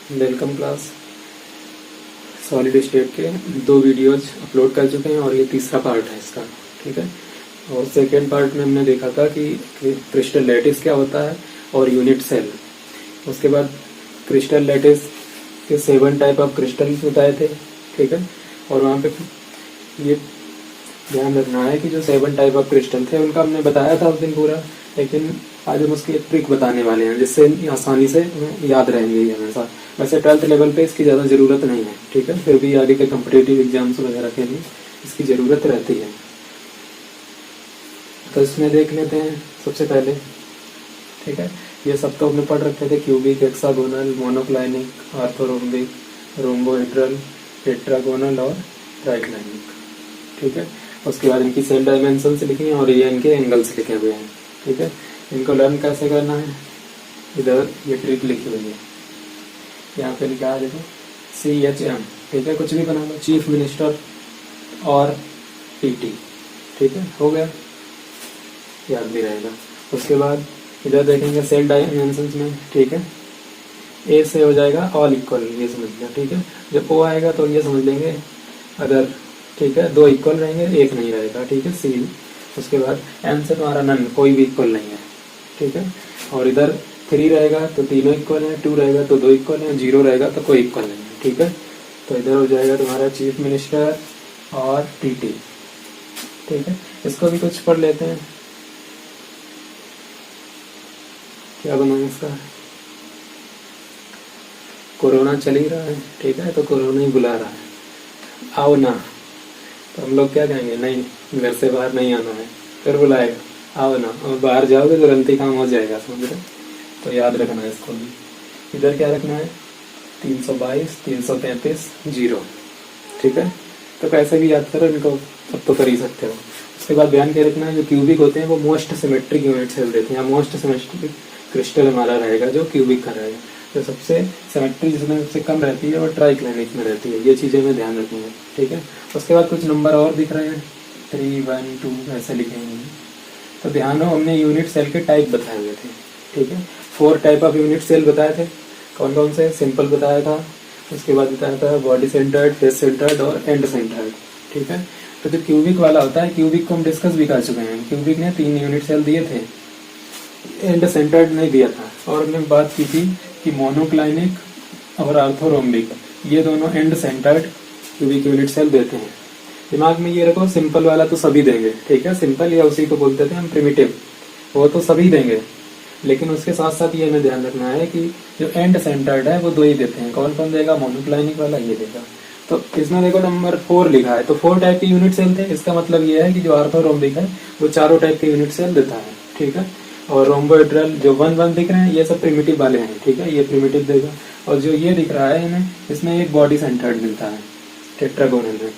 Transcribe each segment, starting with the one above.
Welcome class. Solid state के 2 videos upload कर चुके हैं और ये तीसरा पार्ट है इसका। ठीक है। और सेकेंड पार्ट में हमने देखा था कि क्रिस्टल लैटिस क्या होता है और यूनिट सेल। उसके बाद क्रिस्टल लैटिस के 7 टाइप ऑफ क्रिस्टल्स बताए थे। ठीक है। और वहाँ पे ये ध्यान रखना है कि जो 7 टाइप ऑफ क्रिस्टल थे उनका हमने बताया था उस दिन पूरा, लेकिन आज हम उसकी एक ट्रिक बताने वाले हैं जिससे आसानी से याद रहेंगे ये हमेशा। वैसे 12th लेवल पे इसकी ज़्यादा ज़रूरत नहीं है। ठीक है। फिर भी आगे के कम्पिटेटिव एग्जाम्स वगैरह के लिए इसकी ज़रूरत रहती है। तो इसमें देख लेते हैं सबसे पहले। ठीक है। ये सब तो हमने पढ़ रखे थे, क्यूबिक, हेक्सागोनल, मोनोक्लाइनिक, आर्थोरोम्बिक, रोम्बोहेड्रल, टेट्रागोनल और ट्राइक्लाइनिक। ठीक है। उसके बाद इनकी सेल डायमेंशंस लिखी हैं और ये इनके एंगल्स लिखे हुए हैं। ठीक है। इनको लर्न कैसे करना है, इधर ये ट्रिक लिखी हुई है, यहाँ पे लिखा है देखो CHM। ठीक है। कुछ भी बना लो, चीफ मिनिस्टर और PT। ठीक है, हो गया, याद भी रहेगा। उसके बाद इधर देखेंगे सेल डायमेंशंस में। ठीक है। A से हो जाएगा ऑल इक्वल, ये समझ लिया। ठीक है। जब O आएगा तो ये समझ लेंगे अगर। ठीक है। 2 इक्वल रहेंगे, 1 नहीं रहेगा। ठीक है। C। उसके बाद M से तुम्हारा नन, कोई भी इक्वल नहीं है। ठीक है। और इधर 3 रहेगा तो तीनों इक्वल है, 2 रहेगा तो 2 इक्वल है, 0 रहेगा तो कोई इक्वल नहीं है। ठीक है। तो इधर हो जाएगा तुम्हारा चीफ मिनिस्टर और PT। ठीक है। इसको भी कुछ पढ़ लेते हैं, क्या बनाए इसका। कोरोना चल ही रहा है। ठीक है। तो कोरोना ही बुला रहा है, आओ ना। तो हम लोग क्या कहेंगे, नहीं घर से बाहर नहीं आना है। फिर बुलाएगा, आओ ना। और बाहर जाओगे तो तुरंत ही काम हो जाएगा, समझ रहे। तो याद रखना है इसको भी। इधर क्या रखना है, 322, 333, 0। ठीक है। तो कैसे भी याद करो इनको, सब तो कर ही सकते हो। उसके बाद ध्यान क्या रखना है, जो क्यूबिक होते हैं वो मोस्ट सिमेट्रिक यूनिट सेल देते हैं। मोस्ट सिमेट्रिक क्रिस्टल हमारा रहेगा जो क्यूबिक का रहेगा। तो सबसे सिमेट्री जिसमें सबसे कम रहती है वो ट्राइक्लाइनिक में रहती है। ये चीज़ें हमें ध्यान रखनी है। ठीक है। उसके बाद कुछ नंबर और दिख रहे हैं, 3, 1, 2 ऐसे लिखेंगे। तो ध्यान हो, हमने यूनिट सेल के टाइप बताए हुए थे। ठीक है। 4 टाइप ऑफ यूनिट सेल बताए थे। कौन कौन से, सिंपल बताया था, उसके बाद बताया था बॉडी सेंटर्ड, फेस सेंटर्ड और एंड सेंटर्ड। ठीक है। तो जो क्यूबिक वाला होता है, क्यूबिक को हम डिस्कस भी कर चुके हैं। क्यूबिक ने 3 यूनिट सेल दिए थे, एंड सेंटर्ड नहीं दिया था। और हमने बात की थी कि मोनोक्लाइनिक और आर्थोरोम्बिक ये दोनों end centred cubic unit cell देते हैं। दिमाग में ये रखो, सिंपल वाला तो सभी देंगे। ठीक है। सिंपल या उसी को बोलते थे हम प्रिमिटिव, वो तो सभी देंगे। लेकिन उसके साथ साथ ये हमें ध्यान रखना है कि जो एंड सेंटर्ड है वो 2 ही देते हैं। कौन कौन देगा, मोनोक्लाइनिक वाला ये देगा। तो इसमें देखो नंबर 4 लिखा है, तो 4 टाइप के यूनिट सेल थे। इसका मतलब ये है कि जो आर्थोरोम्बिक है वो चारों टाइप के यूनिट सेल देता है। ठीक है। और रोम्बोहेड्रल जो 1, 1 दिख रहे हैं ये सब प्रिमिटिव वाले हैं। ठीक है। ये प्रिमिटिव देगा। और जो ये दिख रहा है इन्हें, इसमें एक बॉडी सेंटर्ड मिलता है टेट्रागोनल में।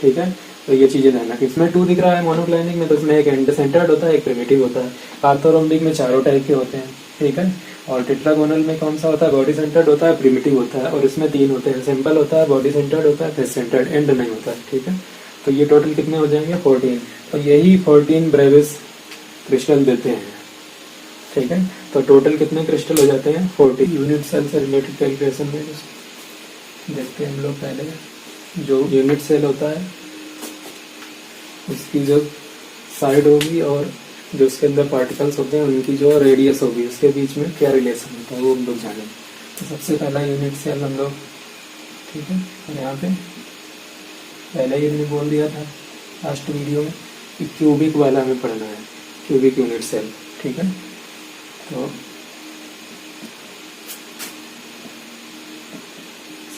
ठीक है। तो ये चीजें ध्यान रखना। इसमें 2 दिख रहा है मोनोक्लाइनिक में, तो इसमें एक एंड सेंटर्ड होता है, एक प्रिमिटिव होता है। आर्थोरोम्बिक में चारों टाइप के होते हैं। ठीक है। और टेट्रागोनल में कौन सा होता है, बॉडी सेंटर्ड होता है, प्रिमिटिव होता है। और इसमें 3 होते हैं, सिंपल होता है, बॉडी सेंटर्ड होता है, फेस सेंटर्ड, एंड नहीं होता है। ठीक है। तो ये टोटल कितने हो जाएंगे, 14। तो यही 14 ब्रेविस क्रिस्टल देते हैं। ठीक है। तो टोटल कितने क्रिस्टल हो जाते हैं, 40। यूनिट सेल से रिलेटेड कैलकुलेशन में देखते हैं हम लोग। पहले जो यूनिट सेल होता है उसकी जो साइड होगी और जो उसके अंदर पार्टिकल्स होते हैं उनकी जो रेडियस होगी, उसके बीच में क्या रिलेशन होता है वो हम लोग जानेंगे। तो सबसे पहला यूनिट सेल हम लोग, ठीक है, यहाँ पे पहले ही हमने बोल दिया था लास्ट वीडियो में कि क्यूबिक वाला हमें पढ़ना है, क्यूबिक यूनिट सेल। ठीक है। तो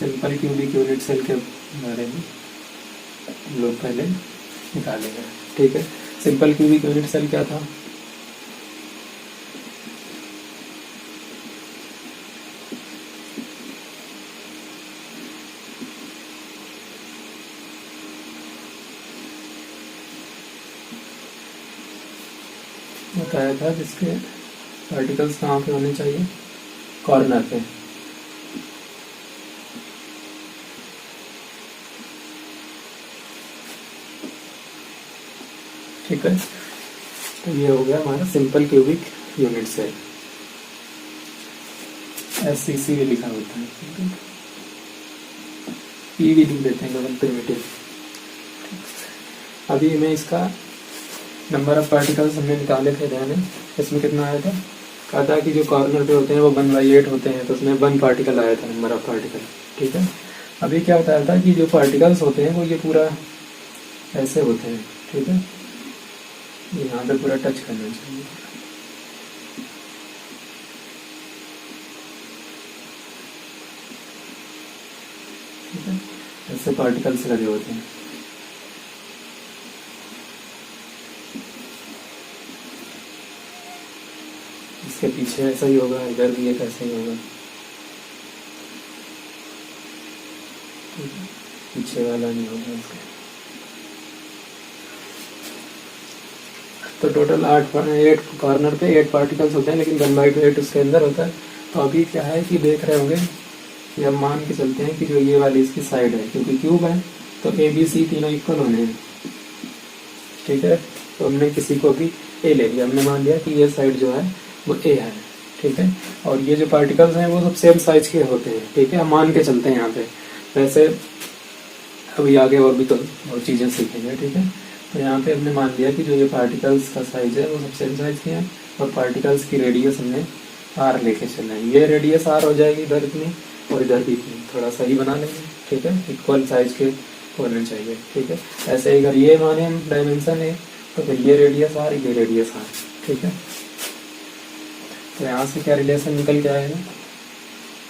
सिंपल क्यूबिक यूनिट सेल के बारे में हम लोग पहले निकालेंगे। ठीक है। सिंपल क्यूबिक यूनिट सेल क्या था, बताया था जिसके पार्टिकल्स कहाँ पे होने चाहिए, कॉर्नर पे। ठीक है। तो ये हो गया हमारा simple cubic unit cell. SCC भी लिखा होता है, P भी लिख देते हैं केवल प्रिमिटिव। अभी मैं इसका नंबर ऑफ पार्टिकल्स हमने निकाले थे, ध्यान है इसमें कितना आया था, कहा था कि जो कॉर्नर पे होते हैं वो 1/8 होते हैं, तो उसमें 1 पार्टिकल आया था, नंबर ऑफ पार्टिकल। ठीक है, अभी क्या बताया था कि जो पार्टिकल्स होते हैं वो ये पूरा ऐसे होते हैं। ठीक है, यहाँ पे पूरा टच करना चाहिए। ठीक है, ऐसे पार्टिकल्स लगे होते हैं। इसके पीछे ऐसा ही होगा, इधर भी एक ऐसा ही होगा। पीछे वाला नहीं होगा इसका। तो टोटल 8 कॉर्नर पे 8 पार्टिकल्स होते हैं, लेकिन 1/8 उसके अंदर होता है। तो अभी क्या है कि देख रहे होंगे कि हम मान के चलते हैं कि जो ये वाली इसकी साइड है, क्योंकि क्यूब है तो ABC तीनों इक्वल होने हैं। ठीक है, तो हमने किसी को भी A ले लिया, हमने मान लिया कि ये साइड जो है वो A है। ठीक है, और ये जो पार्टिकल्स हैं वो सब सेम साइज के होते हैं। ठीक है, हम मान के चलते हैं यहाँ पे। वैसे अभी आगे और भी तो और चीज़ें सीखेंगे। ठीक है, तो यहाँ पे हमने मान लिया कि जो ये पार्टिकल्स का साइज है वो सब सेम साइज के हैं, और पार्टिकल्स की रेडियस हमने R लेके चलना है। ये रेडियस R हो जाएगी इधर इतनी, और इधर भी इतनी, थोड़ा सा ही बना लेंगे। ठीक है, इक्वल साइज के होने चाहिए। ठीक है, ऐसे ही अगर ये माने हम डायमेंशन है तो फिर ये रेडियस R, ये रेडियस R। ठीक है, तो यहाँ से क्या रिलेशन निकल के आएगा,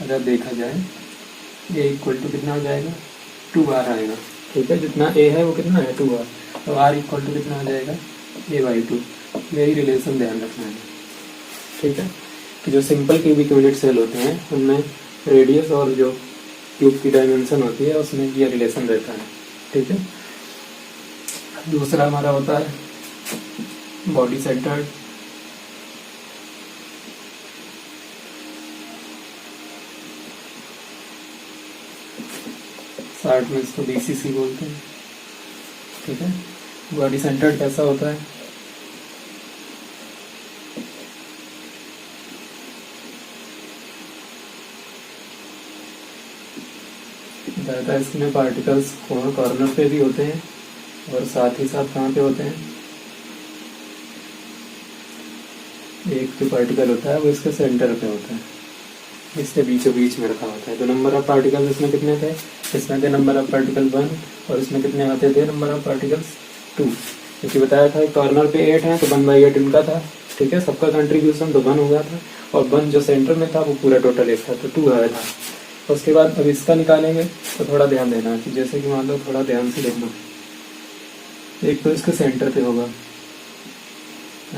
अगर देखा जाए ये इक्वल टू कितना हो जाएगा, 2R आएगा। ठीक है, जितना A है वो कितना है 2R, तो R इक्वल टू कितना हो जाएगा A/2। यही रिलेशन ध्यान रखना है। ठीक है, कि जो सिंपल क्यूबिक यूनिट सेल होते हैं उनमें रेडियस और जो क्यूब की डायमेंशन होती है उसमें ये रिलेशन रहता है। ठीक है, दूसरा हमारा होता है बॉडी सेंटर्ड। शार्ट में इसको BCC बोलते हैं। ठीक है, बॉडी सेंटर्ड कैसा होता है, ज़्यादा इसमें पार्टिकल्स कॉर्नर पे भी होते हैं, और साथ ही साथ कहाँ पे होते हैं, एक जो पार्टिकल होता है वो इसके सेंटर पे होता है, इसके बीचों बीच में रखा होता है। तो नंबर ऑफ पार्टिकल्स इसमें कितने थे, इसमें थे नंबर ऑफ पार्टिकल 1, और इसमें कितने आते थे नंबर ऑफ पार्टिकल्स 2। क्योंकि बताया था कॉर्नर पे 8 है तो 1/8 इनका था। ठीक है, सबका कंट्रीब्यूशन तो 1 हुआ था, और 1 जो सेंटर में था वो पूरा टोटल 1 था, तो 2 आया था। उसके बाद अब इसका निकालेंगे तो थोड़ा ध्यान देना कि जैसे कि मान लो, थोड़ा ध्यान से देखना, एक तो इसके सेंटर पे होगा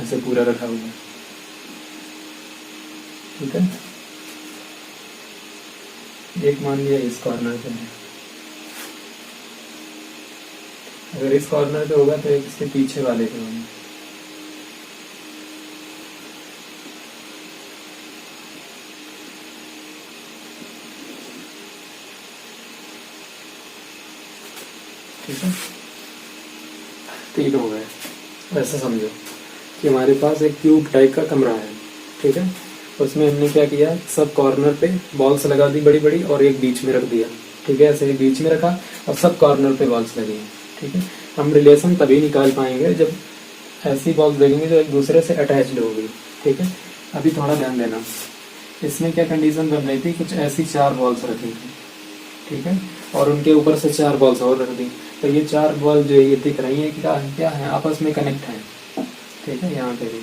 ऐसे पूरा रखा हुआ। ठीक है, एक मान लिया इस कॉर्नर पे है, अगर इस कॉर्नर पे होगा तो एक इसके पीछे वाले पे होगा। ठीक है, 3 हो गए। ऐसा समझो कि हमारे पास एक क्यूब टाइप का कमरा है। ठीक है, उसमें हमने क्या किया, सब कॉर्नर पे बॉल्स लगा दी बड़ी बड़ी, और एक बीच में रख दिया। ठीक है, ऐसे एक बीच में रखा और सब कॉर्नर पे बॉल्स लगी हैं। ठीक है, हम रिलेशन तभी निकाल पाएंगे जब ऐसी बॉल्स देखेंगे जो एक दूसरे से अटैच्ड होगी। ठीक है, अभी थोड़ा ध्यान देना, इसमें क्या कंडीशन बन रही थी, कुछ ऐसी 4 बॉल्स रखी थी। ठीक है, और उनके ऊपर से 4 बॉल्स और रख दी, तो ये 4 बॉल जो ये दिख रही है क्या है, आपस में कनेक्ट है। ठीक है, यहाँ पे भी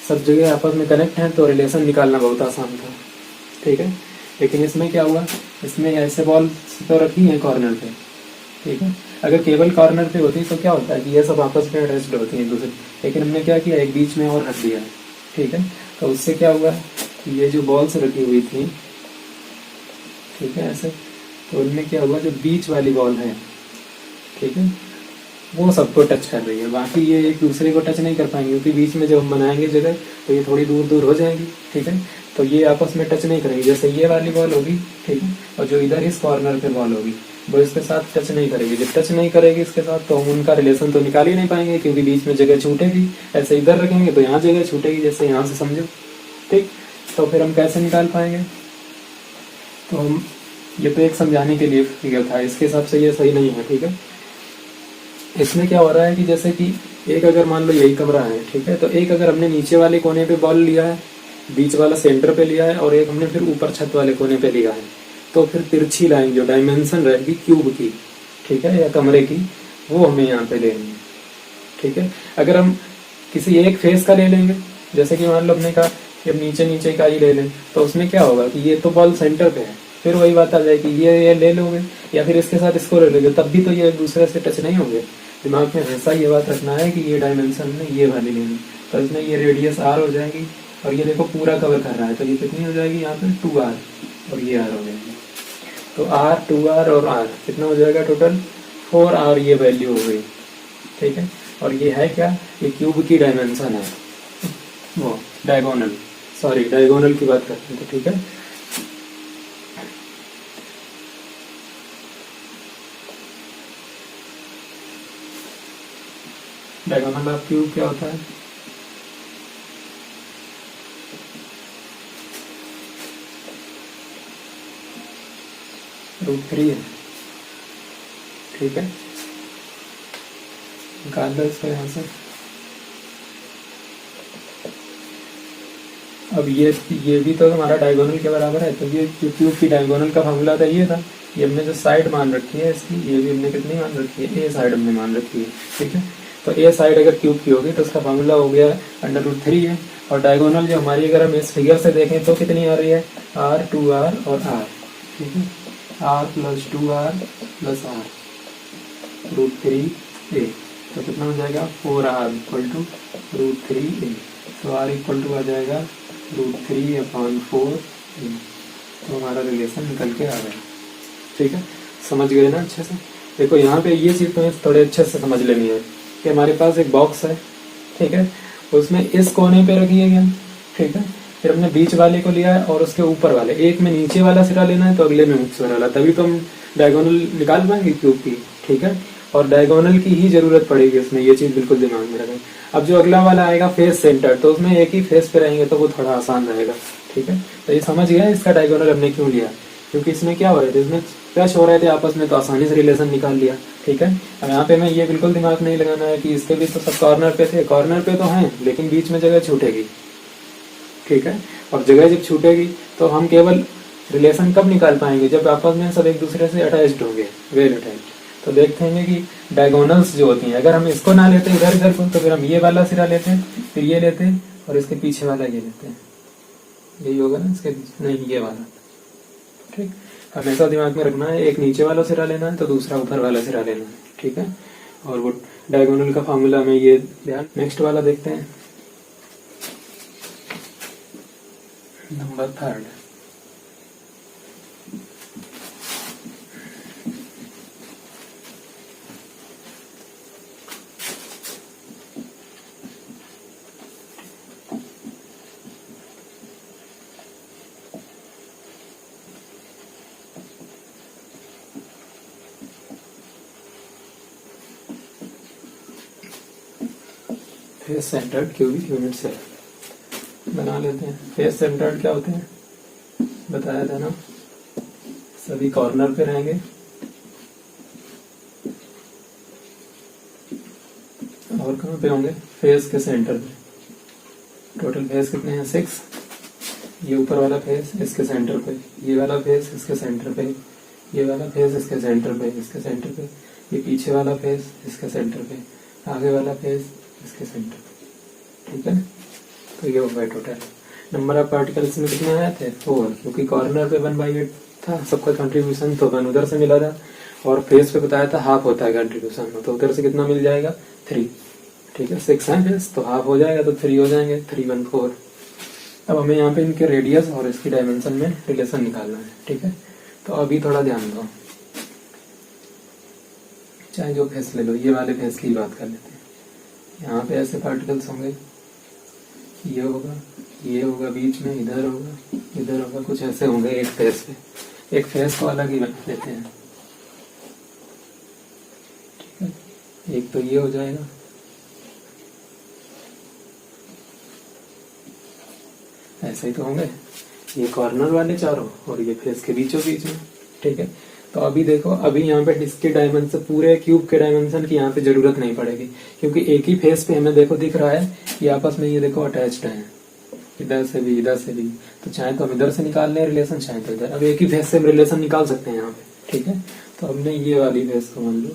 सब जगह आपस में कनेक्ट हैं, तो रिलेशन निकालना बहुत आसान था। ठीक है, लेकिन इसमें क्या हुआ, इसमें ऐसे बॉल तो रखी हैं कॉर्नर पे। ठीक है, अगर केवल कॉर्नर पे होती तो क्या होता है कि ये सब आपस में अटैच्ड होती हैं दूसरे, लेकिन हमने क्या किया, एक बीच में और रख दिया। ठीक है, तो उससे क्या हुआ कि ये जो बॉल्स रखी हुई थी, ठीक है ऐसे, तो उनमें क्या हुआ, जो बीच वाली बॉल है, ठीक है, वो सबको टच कर रही है, बाकी ये एक दूसरे को टच नहीं कर पाएंगे, क्योंकि बीच में जब हम बनाएंगे जगह तो ये थोड़ी दूर दूर हो जाएंगी। ठीक है, तो ये आपस में टच नहीं करेंगी, जैसे ये वाली बॉल होगी। ठीक है, और जो इधर इस कॉर्नर पे बॉल होगी वो इसके साथ टच नहीं करेगी। जब टच नहीं करेगी इसके साथ तो हम उनका रिलेशन तो निकाल ही नहीं पाएंगे, क्योंकि बीच में जगह छूटेगी। ऐसे इधर रखेंगे तो यहाँ जगह छूटेगी, जैसे यहाँ से समझो। ठीक, तो फिर हम कैसे निकाल पाएंगे? तो हम, ये तो एक समझाने के लिए फिगर था, इसके हिसाब से ये सही नहीं है, ठीक है। इसमें क्या हो रहा है कि जैसे कि एक अगर मान लो यही कमरा है, ठीक है, तो एक अगर हमने नीचे वाले कोने पे बॉल लिया है, बीच वाला सेंटर पे लिया है, और एक हमने फिर ऊपर छत वाले कोने पे लिया है, तो फिर तिरछी लाइन जो डायमेंशन रहेगी क्यूब की, ठीक है, या कमरे की, वो हमें यहाँ पे लेनी है, ठीक है। अगर हम किसी एक फेस का ले लेंगे, जैसे कि मान लो हमने कहा कि अब नीचे नीचे का ही ले लें, तो उसमें क्या होगा कि ये तो बॉल सेंटर पे है, फिर वही बात आ जाएगी, ये ले लोगे या फिर इसके साथ इसको ले लोगे, तब भी तो ये एक दूसरे से टच नहीं होंगे। दिमाग में हमेशा ये बात रखना है कि ये डायमेंशन में ये वाली लेनी, तो इसमें ये रेडियस आर हो जाएगी, और ये देखो पूरा कवर कर रहा है, तो ये कितनी हो जाएगी यहाँ पे 2r, और ये आर हो जाएगी। तो आर, 2r और आर कितना हो जाएगा टोटल 4r, ये वैल्यू हो गई, ठीक है। और ये है क्या, ये क्यूब की डायमेंशन है, वो डायगोनल, सॉरी डायगोनल की बात करते हैं, तो ठीक है। डायगोनल ऑफ क्यूब क्या होता है? √3 है, ठीक है। निकाल लो इसको यहाँ से। अब ये भी तो हमारा डायगोनल के बराबर है, तो ये जो क्यूब की डायगोनल का फॉर्मूला था ये था, ये हमने जो साइड मान रखी है इसकी, ये भी हमने कितनी मान रखी है, ए साइड हमने मान रखी है, ठीक है। तो ए साइड अगर क्यूब की होगी तो उसका फॉर्मूला हो गया √3 है, और डायगोनल जो हमारी अगर हम इस फिगर से देखें तो कितनी आ रही है, r, 2r और r, ठीक है, r + 2r + r √3a, तो कितना हो जाएगा 4r = √3a, तो r = आ जाएगा √3/4, तो हमारा रिलेशन निकल के आ गया, ठीक है। समझ गए ना अच्छे से? देखो यहाँ पे ये चीज तुम्हें थोड़े अच्छे से समझ लेनी है कि हमारे पास एक बॉक्स है, ठीक है, उसमें इस कोने पे रखी है, ठीक है, फिर हमने बीच वाले को लिया है और उसके ऊपर वाले, एक में नीचे वाला सिरा लेना है तो अगले में ऊपर वाला, तभी तो हम डायगोनल निकाल पाएंगे क्यूब की, ठीक है। और डायगोनल की ही जरूरत पड़ेगी उसमें, ये चीज बिल्कुल दिमाग में रखें। अब जो अगला वाला आएगा फेस सेंटर, तो उसमें एक ही फेस पे रहेंगे तो वो थोड़ा आसान रहेगा, ठीक है। तो ये समझ गया इसका डायगोनल हमने क्यों लिया, क्योंकि इसमें क्या हो रहे थे, इसमें टच हो रहे थे आपस में, तो आसानी से रिलेशन निकाल लिया, ठीक है। अब यहाँ पे मैं ये बिल्कुल दिमाग नहीं लगाना है कि इसके भी तो सब कॉर्नर पे थे, कॉर्नर पे तो हैं लेकिन बीच में जगह छूटेगी, ठीक है। और जगह जब छूटेगी तो हम केवल रिलेशन कब निकाल पाएंगे, जब आपस में सब एक दूसरे से अटैच्ड होंगे, वेल अटैच्ड। तो देखते हैं कि डायगोनल्स जो होती हैं, अगर हम इसको ना लेते इधर इधर को, तो फिर हम ये वाला सिरा लेते हैं, फिर ये लेते हैं, और इसके पीछे वाला ये लेते हैं, यही होगा ना इसके पीछे, नहीं ये वाला, ठीक। हमेशा दिमाग में रखना है, एक नीचे वाला सिरा लेना है तो दूसरा ऊपर वाला सिरा लेना है, ठीक है। और वो डायगोनल का फॉर्मूला में ये ध्यान। नेक्स्ट वाला देखते हैं, number 3। Face centred cubic unit cell बना लेते हैं। फेस सेंटर्ड क्या होते हैं, बताया था ना, सभी कॉर्नर पे रहेंगे और कहाँ पे होंगे, फेस के सेंटर पे। टोटल फेस कितने हैं, 6। ये ऊपर वाला फेस इसके सेंटर पे, ये वाला फेस इसके सेंटर पे, ये वाला फेस इसके सेंटर पे, इसके सेंटर पे, ये पीछे वाला फेस इसके सेंटर पे, आगे वाला फेस इसके सेंटर पे, ठीक है। तो ये हो गया टोटल। नंबर ऑफ पार्टिकल्स में कितने आए थे, 4, क्योंकि कॉर्नर पे 1/8 था सबका कंट्रीब्यूशन, तो 1 उधर से मिला था, और फेस पे बताया था हाफ होता है कंट्रीब्यूशन, तो उधर से कितना मिल जाएगा, 3, ठीक है। 6 है फेस, तो हाफ हो जाएगा, तो 3 हो जाएंगे, 3 1 4। अब हमें यहाँ पे इनके रेडियस और इसकी डायमेंशन में रिलेशन निकालना है, ठीक है। तो अभी थोड़ा ध्यान दो, चाहे जो फेस ले लो, ये वाले फेस की बात कर लेते हैं। यहाँ पे ऐसे पार्टिकल्स होंगे, ये होगा बीच में, इधर होगा, कुछ ऐसे होंगे एक फेस पे। एक फेस को अलग ही बना लेते हैं, ठीक है। एक तो ये हो जाएगा, ऐसे ही तो होंगे, ये कॉर्नर वाले चारों और ये फेस के बीचों बीच में। ठीक है, तो अभी देखो, अभी यहाँ पे इसके डायमेंशन, पूरे क्यूब के डायमेंशन की यहाँ पे जरूरत नहीं पड़ेगी, क्योंकि एक ही फेस पे हमें देखो दिख रहा है कि आपस में ये देखो अटैच्ड है, इधर से भी इधर से भी। तो चाहे तो हम इधर से निकाल लें रिलेशन, चाहे तो इधर। अब एक ही फेस से हम रिलेशन निकाल सकते हैं यहाँ पे। ठीक है, तो हमने ये वाली फेस को मान लो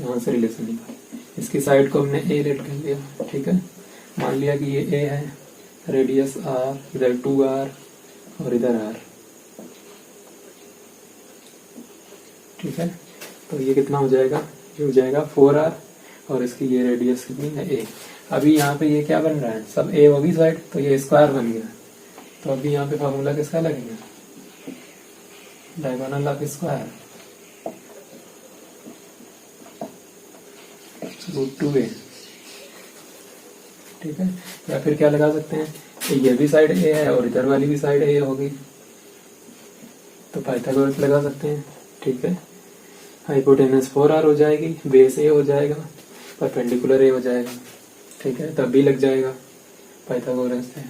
यहाँ से रिलेशन निकाल, इसकी साइड को हमने ए रेड कर लिया। ठीक है, मान लिया कि ये ए है, रेडियस आर, इधर 2r और इधर r। ठीक है, तो ये कितना हो जाएगा, ये हो जाएगा 4r और इसकी ये रेडियस कितनी है a। अभी यहाँ पे ये क्या बन रहा है, सब a होगी साइड, तो ये स्क्वायर बन गया। तो अभी यहाँ पे फॉर्मूला किसका लगेगा, डायगोनल ऑफ स्क्वायर √2a। ठीक है, या फिर क्या लगा सकते हैं, ये भी साइड a है और इधर वाली भी साइड a होगी, तो पाइथागोरस लगा सकते हैं। ठीक है, हाइपोटेनस 4r हो जाएगी, बेस a हो जाएगा, परपेंडिकुलर a हो जाएगा। ठीक है, तब भी लग जाएगा पाइथागोरस से।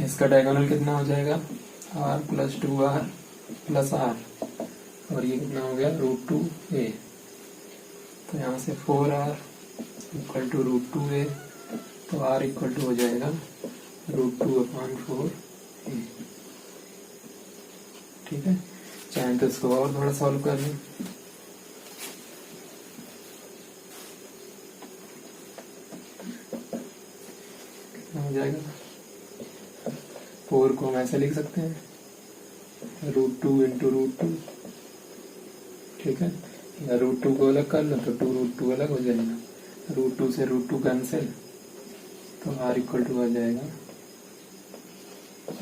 इसका डायगोनल कितना हो जाएगा, r + 2r + r, और ये कितना हो गया √2a। तो यहाँ से 4r = √2a, तो r = हो जाएगा √2/4a। ठीक है, चाहे तो इसको और थोड़ा सॉल्व कर लें। कितना हो जाएगा, 4 को हम ऐसे लिख सकते हैं, √2 × √2। ठीक है, या √2 को अलग कर लो तो 2√2 अलग हो जाएगा, √2 से √2 कैंसिल, तो r = हो जाएगा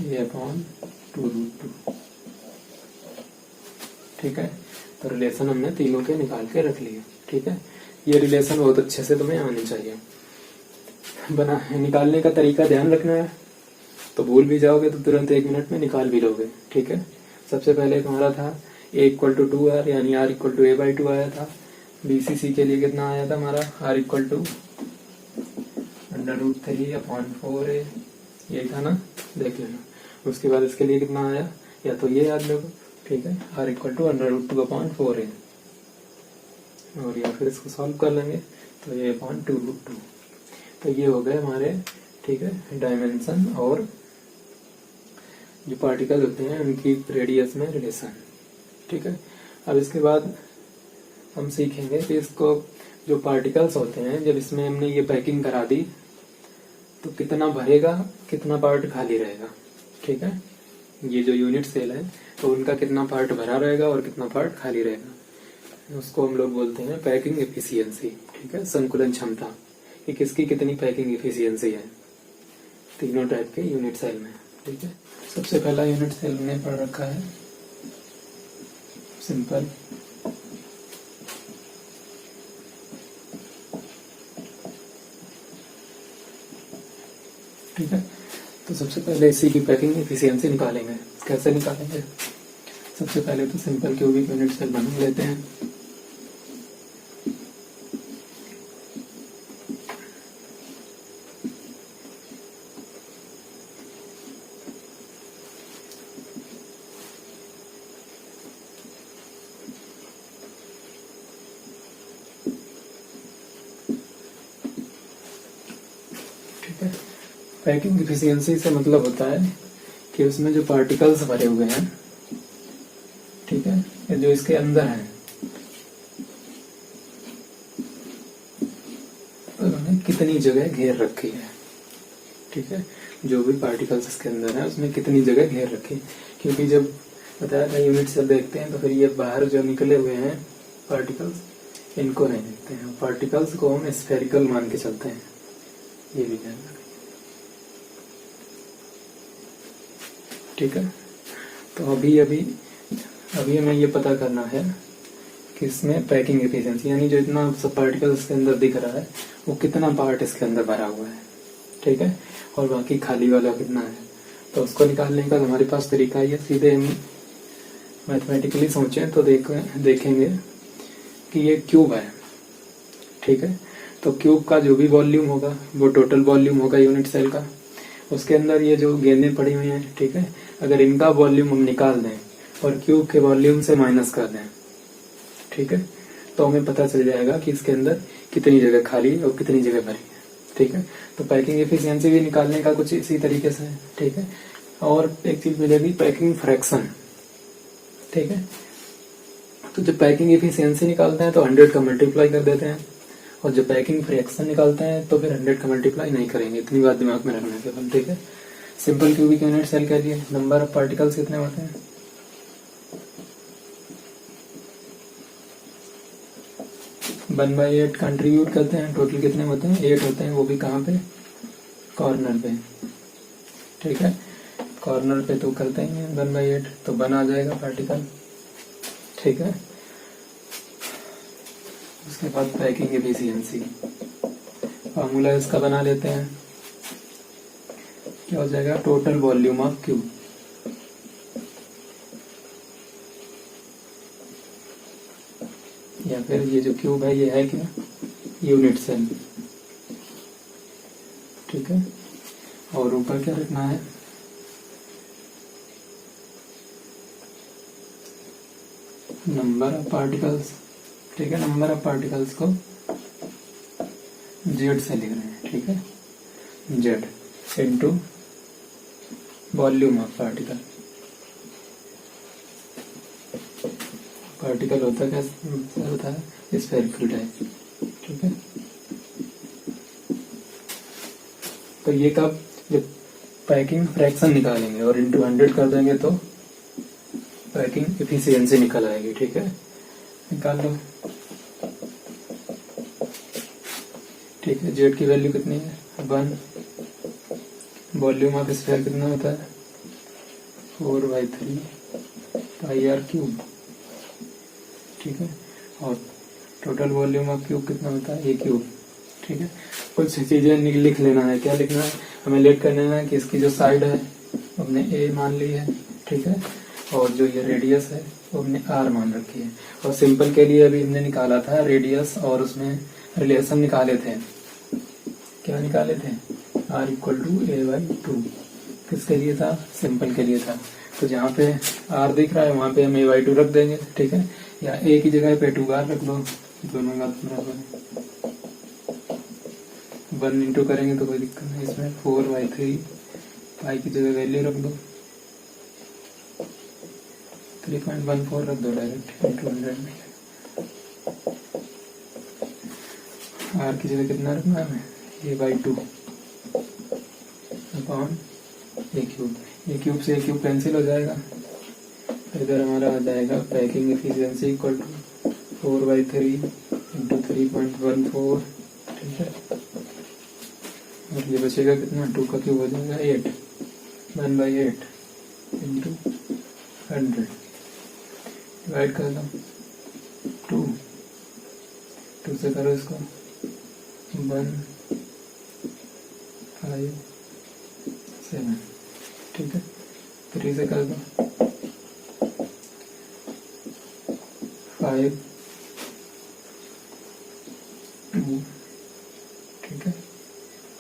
a/2√2। ठीक है, तो रिलेशन हमने तीनों के निकाल के रख लिए। ठीक है, ये रिलेशन बहुत अच्छे से तुम्हें आनी चाहिए। बना निकालने का तरीका ध्यान रखना है, तो भूल भी जाओगे तो तुरंत 1 मिनट में निकाल भी लोगे। ठीक है, सबसे पहले तुम्हारा था a = 2r, यानी r = a/2 आया था। BCC के लिए कितना आया था हमारा, r = √3/4a, ये था ना, देख लेना। उसके बाद इसके लिए कितना आया, या तो ये याद रखो। ठीक है, r = √2/4a, और या फिर इसको सॉल्व कर लेंगे तो a/2√2। तो ये हो गए हमारे, ठीक है, डायमेंशन और जो पार्टिकल होते हैं उनकी रेडियस में रिलेशन। ठीक है, अब इसके बाद हम सीखेंगे कि इसको जो पार्टिकल्स होते हैं, जब इसमें हमने ये पैकिंग करा दी तो कितना भरेगा, कितना पार्ट खाली रहेगा। ठीक है, ये जो यूनिट सेल है तो उनका कितना पार्ट भरा रहेगा और कितना पार्ट खाली रहेगा, उसको हम लोग बोलते हैं पैकिंग एफिशिएंसी। ठीक है, संकुलन क्षमता, कि किसकी कितनी पैकिंग एफिशिएंसी है तीनों टाइप के यूनिट सेल में। ठीक है, सबसे पहला यूनिट सेल हमने पढ़ रखा है सिंपल। ठीक है, तो सबसे पहले इसी की पैकिंग एफिशिएंसी निकालेंगे। कैसे निकालेंगे, सबसे पहले तो सिंपल क्यूबिक यूनिट सेल बना लेते हैं। पैकिंग एफिशिएंसी से मतलब होता है कि उसमें जो पार्टिकल्स भरे हुए हैं, ठीक है, या जो इसके अंदर है, उन्होंने कितनी जगह घेर रखी है। ठीक है, जो भी पार्टिकल्स इसके अंदर है उसमें कितनी जगह घेर रखी है। क्योंकि जब बताया था यूनिट सेल देखते हैं तो फिर ये बाहर जो निकले हुए हैं पार्टिकल्स, इनको नहीं देखते हैं। पार्टिकल्स को हम स्फेरिकल मान के चलते हैं, ये भी ध्यान रखें। ठीक है, तो अभी हमें ये पता करना है कि इसमें पैकिंग एफिशिएंसी, यानी जो इतना सब पार्टिकल्स के अंदर दिख रहा है वो कितना पार्ट इसके अंदर भरा हुआ है। ठीक है, और बाकी खाली वाला कितना है, तो उसको निकालने का हमारे पास तरीका ये, सीधे हम मैथमेटिकली सोचें तो देखेंगे कि ये क्यूब है। ठीक है, तो क्यूब का जो भी वॉल्यूम होगा वो टोटल वॉल्यूम होगा यूनिट सेल का। उसके अंदर ये जो गेंदें पड़ी हुई हैं, ठीक है, अगर इनका वॉल्यूम हम निकाल दें और क्यूब के वॉल्यूम से माइनस कर दें, ठीक है, तो हमें पता चल जाएगा कि इसके अंदर कितनी जगह खाली है और कितनी जगह भरी है। ठीक है, तो पैकिंग एफिशिएंसी भी निकालने का कुछ इसी तरीके से है। ठीक है, और एक चीज मिलेगी पैकिंग फ्रैक्शन। ठीक है, तो जब पैकिंग एफिशिएंसी निकालते हैं तो 100 का मल्टीप्लाई कर देते हैं, और जब पैकिंग फ्रैक्शन निकालते हैं तो फिर 100 का मल्टीप्लाई नहीं करेंगे। इतनी बात दिमाग में रखना केवल। ठीक है, सिंपल क्यूबिक यूनिट सेल के लिए नंबर ऑफ पार्टिकल्स कितने होते हैं? 1/8 कंट्रीब्यूट करते हैं। टोटल कितने होते हैं? 8 होते हैं। वो भी कहाँ पे? कॉर्नर पे। ठीक है, कॉर्नर पे तो करते ही हैं 1/8, तो 1 आ जाएगा पार्टिकल। ठीक है, उसके बाद पैकिंग एफिशिएंसी फार्मूला इसका बना लेते हैं। क्या हो जाएगा? टोटल वॉल्यूम ऑफ क्यूब या फिर ये जो क्यूब है ये है क्या? Unit cell. ठीक है, और ऊपर क्या रखना है? Number of particles. ठीक है, नंबर ऑफ पार्टिकल्स को जेड से लिख रहे हैं। ठीक है, Z into volume of particle. Particle होता है कैसे होता है? Spherical type. ठीक है, तो ये कब? जब पैकिंग फ्रैक्शन निकालेंगे और इंटू 100 कर देंगे तो पैकिंग एफिशिएंसी निकल आएगी। ठीक है, निकाल लो। ठीक है, जेड की वैल्यू कितनी है? 1। वॉल्यूम ऑफ स्फीयर कितना होता है? 4/3 पाई आर क्यूब। ठीक है, और टोटल वॉल्यूम ऑफ क्यूब कितना होता है? ए क्यूब। ठीक है, कुछ चीजें लिख लेना है। क्या लिखना है? हमें लेट कर लेना है कि इसकी जो साइड है हमने ए मान ली है। ठीक है, और जो ये रेडियस है वो हमने आर मान रखी है। और सिंपल के लिए अभी हमने निकाला था रेडियस, और उसमें रिलेशन निकाले थे। क्या निकाले थे? R equal to a/2। किसके लिए था? सिंपल के लिए था। तो जहाँ पे आर दिख रहा है वहां पे हम a/2 रख देंगे। ठीक है, या ए की जगह पे 2r रख दो, दोनों बात बराबर है। 1 इंटू करेंगे तो कोई दिक्कत नहीं इसमें। 4/3 पाई की जगह वैल्यू रख दो, 3.14 रख दो डायरेक्ट इंटू 100 में। आर की जगह कितना रखना है? a/2 अपॉन ए क्यूब। ए क्यूब से ए क्यूब कैंसिल हो जाएगा, इधर हमारा आ जाएगा packing efficiency equal to 4/3 into 3.14। ठीक है, और ये बचेगा कितना? 2 का क्यूब हो जाएगा 8। 1/8 इंटू 100 डिवाइड कर दो 2 से करो इसको 1, 5, 7। ठीक है, 3 से कर दो 5, 2। ठीक है,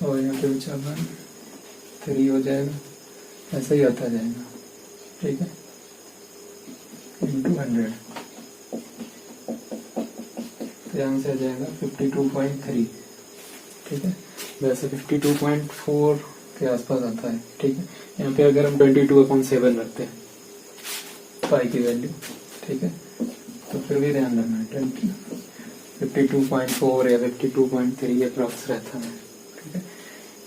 और यहाँ पे बचा 1, 3 हो जाएगा। ऐसा ही आता जाएगा। ठीक है, इंटू 100, तो यहाँ से आ जाएगा 52.3। ठीक है, वैसे 52.4 के आसपास आता है। ठीक है, यहाँ पे अगर हम 22/7 रखते हैं पाई की वैल्यू, ठीक है, तो फिर भी ध्यान रखना है 52.4 या 52.3 अप्रॉक्स रहता है। ठीक है,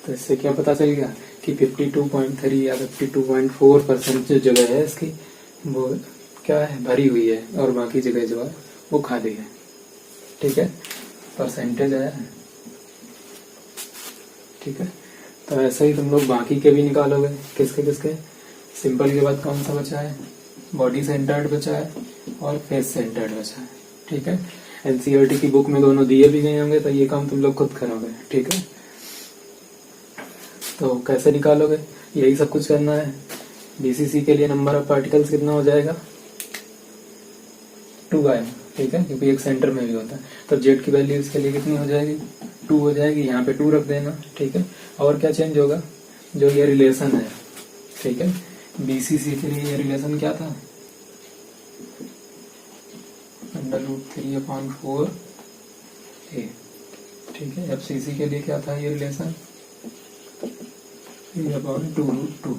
तो इससे क्या पता चल गया कि 52.3 या 52.4% जो जगह है इसकी वो क्या है? भरी हुई है, और बाकी जगह जो है वो खाली है। ठीक है, परसेंटेज आया है। ठीक है, तो ऐसे ही तुम लोग बाकी के भी निकालोगे। किसके किसके? सिंपल के बाद कौन सा बचा है? बॉडी सेंटर्ड बचा है और फेस सेंटर्ड बचा है। ठीक है, एनसीईआरटी की बुक में दोनों दिए भी गए होंगे, तो ये काम तुम लोग खुद करोगे। ठीक है, तो कैसे निकालोगे? यही सब कुछ करना है। बीसीसी के लिए नंबर ऑफ पार्टिकल्स कितना हो जाएगा? 2 आएगा। ठीक है, क्योंकि एक सेंटर में भी होता है। तो जेड की वैल्यू इसके लिए कितनी हो जाएगी? 2 हो जाएगी, यहाँ पे 2 रख देना, ठीक है। और क्या चेंज होगा, जो ये रिलेशन है, ठीक है, बीसीसी के लिए ये रिलेशन क्या था, √3/4 ए, ठीक है। एफसीसी के लिए क्या था ये रिलेशन, a/2√2।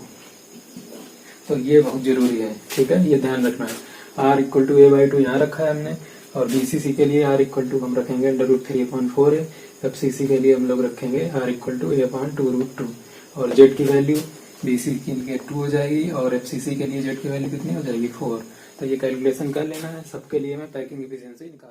तो ये बहुत जरूरी है, ठीक है, ये ध्यान रखना है। r=a/2 यहाँ रखा है हमने, और बीसीसी के लिए r= हम रखेंगे √3/4 है, एफसीसी के लिए हम लोग रखेंगे r=a/2√2। और जेड की वैल्यू बीसीसी के लिए 2 हो जाएगी, और एफसीसी के लिए जेड की वैल्यू कितनी हो जाएगी, 4। तो ये कैलकुलेशन कर लेना है, सबके लिए मैं पैकिंग एफिशिएंसी निकाल